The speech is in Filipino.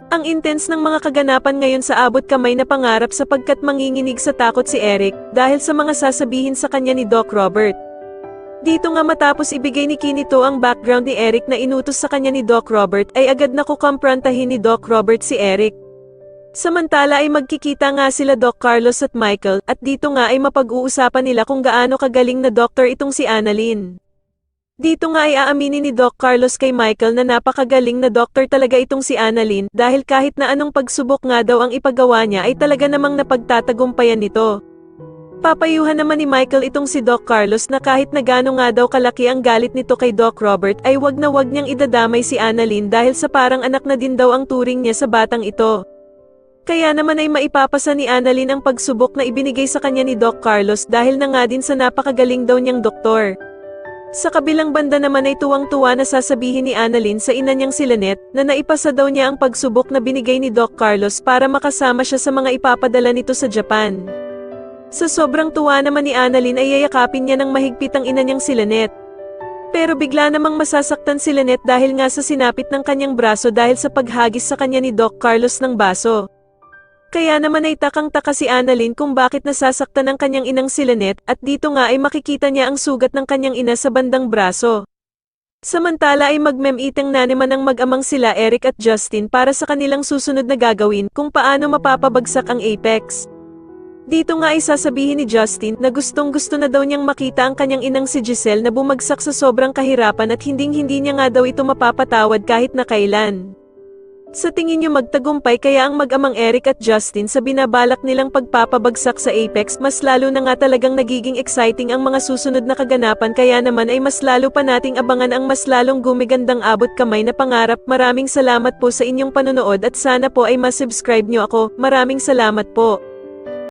Ang intense ng mga kaganapan ngayon sa abot kamay na pangarap sapagkat manginginig sa takot si Eric dahil sa mga sasabihin sa kanya ni Doc Robert. Dito nga matapos ibigay ni Kinito ang background ni Eric na inutos sa kanya ni Doc Robert ay agad na kukomprontahin ni Doc Robert si Eric. Samantala ay magkikita nga sila Doc Carlos at Michael at dito nga ay mapag-uusapan nila kung gaano kagaling na doktor itong si Annalyn. Dito nga ay aaminin ni Doc Carlos kay Michael na napakagaling na doktor talaga itong si Annalyn dahil kahit na anong pagsubok nga daw ang ipagawa niya ay talaga namang napagtatagumpayan nito. Papayuhan naman ni Michael itong si Doc Carlos na kahit na gaano nga daw kalaki ang galit nito kay Doc Robert ay wag na wag niyang idadamay si Annalyn dahil sa parang anak na din daw ang turing niya sa batang ito. Kaya naman ay maipapasa ni Annalyn ang pagsubok na ibinigay sa kanya ni Doc Carlos dahil na nga din sa napakagaling daw niyang doktor. Sa kabilang banda naman ay tuwang-tuwa na sasabihin ni Annalyn sa ina niyang si Lynette na naipasa daw niya ang pagsubok na binigay ni Doc Carlos para makasama siya sa mga ipapadala nito sa Japan. Sa sobrang tuwa naman ni Annalyn ay yayakapin niya ng mahigpit ang ina niyang si Lynette. Pero bigla namang masasaktan si Lynette dahil nga sa sinapit ng kanyang braso dahil sa paghagis sa kanya ni Doc Carlos ng baso. Kaya naman ay takang-taka si Annalyn kung bakit nasasaktan ng kanyang inang si Lynette at dito nga ay makikita niya ang sugat ng kanyang ina sa bandang braso. Samantala ay magmem-itang na naman ang mag-amang sila Eric at Justin para sa kanilang susunod na gagawin kung paano mapapabagsak ang Apex. Dito nga ay sasabihin ni Justin na gustong-gusto na daw niyang makita ang kanyang inang si Giselle na bumagsak sa sobrang kahirapan at hinding-hindi niya nga daw ito mapapatawad kahit na kailan. Sa tingin niyo magtagumpay kaya ang mag-amang Eric at Justin sa binabalak nilang pagpapabagsak sa Apex mas lalo na nga talagang nagiging exciting ang mga susunod na kaganapan kaya naman ay mas lalo pa nating abangan ang mas lalong gumigandang abot kamay na pangarap. Maraming salamat po sa inyong panonood at sana po ay masubscribe niyo ako. Maraming salamat po.